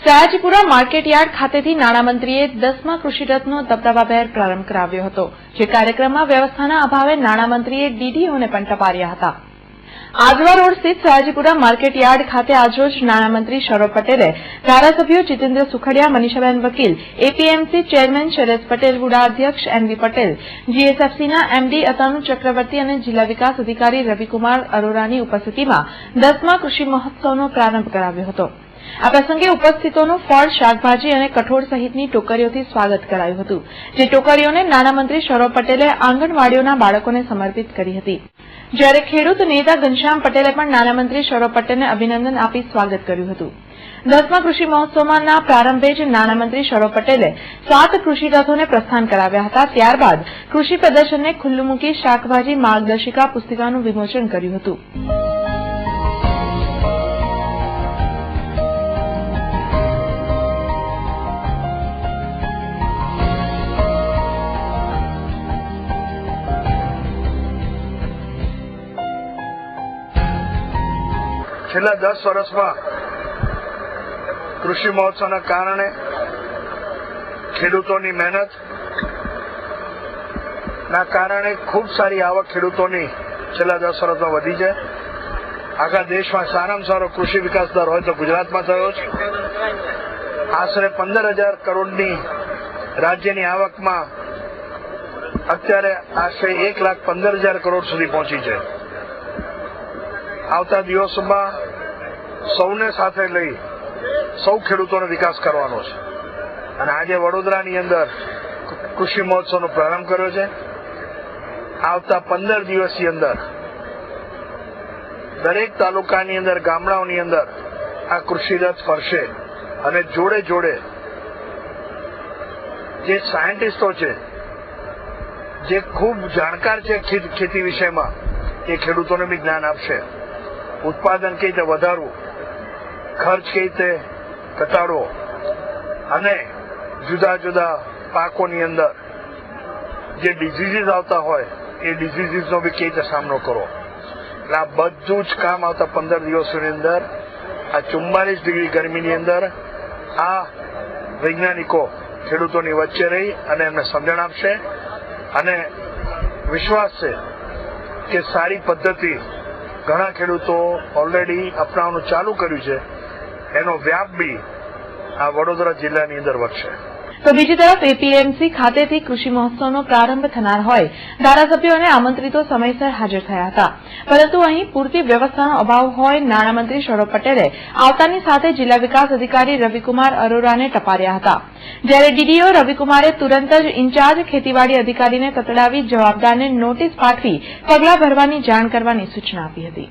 Sayajipura market yard ખાતેથી નાણામંત્રીએ 10મા કૃષિરથનો દબદબાભેર પ્રારંભ કરાવ્યો હતો, જે કાર્યક્રમમાં વ્યવસ્થાના અભાવે નાણામંત્રીએ ડીડીઓને પણ ટપાર્યા હતા. આજવા રોડ સ્થિત સયાજીપુરા માર્કેટયાર્ડ ખાતે આજરોજ નાણામંત્રી સૌરભ પટેલે ધારાસભ્યો જીતેન્દ્ર સુખડિયા, મનીષાબેન વકીલ, એપીએમસી ચેરમેન શૈલેષ પટેલ, વુડા અધ્યક્ષ એનવી પટેલ, જીએસએફસીના એમડી અતાનુ ચક્રવર્તી અને જિલ્લા વિકાસ અધિકારી રવિકુમાર અરોરાની ઉપસ્થિતિમાં 10મા કૃષિ મહોત્સવનો પ્રારંભ કરાવ્યો હતો. આ પ્રસંગે ઉપસ્થિતોનું ફળ, શાકભાજી અને કઠોળ સહિતની ટોકરીઓથી સ્વાગત કરાયું હતું, જે ટોકરીઓને નાણામંત્રી સૌરભ પટેલે આંગણવાડીઓના બાળકોને સમર્પિત કરી હતી. જ્યારે ખેડૂત નેતા ઘનશ્યામ પટેલે પણ નાણામંત્રી સૌરભ પટેલને અભિનંદન આપી સ્વાગત કર્યું હતું. 10મા કૃષિ મહોત્સવના પ્રારંભે જ નાણામંત્રી સૌરભ પટેલે 7 કૃષિ રથોને પ્રસ્થાન કરાવ્યા હતા. ત્યારબાદ કૃષિ પ્રદર્શનને ખુલ્લું મૂકી શાકભાજી માર્ગદર્શિકા પુસ્તિકાનું વિમોચન કર્યું હતું. છેલ્લા 10 વર્ષમાં કૃષિ મહોત્સવના કારણે ખેડૂતોની મહેનત ના કારણે ખૂબ સારી આવક ખેડૂતોની છેલ્લા 10 વર્ષમાં વધી છે. આખા દેશમાં સારામાં સારો કૃષિ વિકાસ દર હોય તો ગુજરાતમાં થયો છે. આશરે 15,000 કરોડની રાજ્યની આવકમાં અત્યારે આશરે 1,15,000 કરોડ સુધી પહોંચી છે. આવતા દિવસોમાં સૌને સાથે લઈ સૌ ખેડૂતોનો વિકાસ કરવાનો છે અને આજે વડોદરાની અંદર કૃષિ મહોત્સવનો પ્રારંભ કર્યો છે. આવતા 15 દિવસની અંદર દરેક તાલુકાની અંદર, ગામડાઓની અંદર આ કૃષિ રથ ફરશે અને જોડે જોડે જે સાયન્ટિસ્ટો છે, જે ખૂબ જાણકાર છે ખેતી વિષયમાં, એ ખેડૂતોને બી જ્ઞાન આપશે. ઉત્પાદન કઈ રીતે વધારવું, ખર્ચ કઈ રીતે ઘટાડવો અને જુદા જુદા પાકોની અંદર જે ડિઝીઝીસ આવતા હોય એ ડિઝીઝીસનો બી કઈ રીતે સામનો કરવો. એટલે આ બધું જ કામ આવતા 15 દિવસોની અંદર, આ 44 ડિગ્રી ગરમીની અંદર આ વૈજ્ઞાનિકો ખેડૂતોની વચ્ચે રહી અને એમને સમજણ આપશે અને વિશ્વાસ છે કે સારી પદ્ધતિ ઘણા ખેડૂતો ઓલરેડી અપનાવવાનું ચાલુ કર્યું છે, એનો વ્યાપ બી આ વડોદરા જિલ્લાની અંદર વધશે. તો બીજી તરફ એપીએમસી ખાતેથી કૃષિ મહોત્સવનો પ્રારંભ થનાર હોય ધારાસભ્યો અને આમંત્રિતો સમયસર હાજર થયા હતા, પરંતુ અહીં પૂરતી વ્યવસ્થાનો અભાવ હોય નાણામંત્રી સૌરભ પટેલે આવતાની સાથે જિલ્લા વિકાસ અધિકારી રવિકુમાર અરોરાને ટપાર્યા હતા. જ્યારે ડીડીઓ રવિકુમારે તુરંત જ ઇન્ચાર્જ ખેતીવાડી અધિકારીને તતડાવી જવાબદારને નોટિસ પાઠવી પગલાં ભરવાની જાણ કરવાની સૂચના આપી હતી.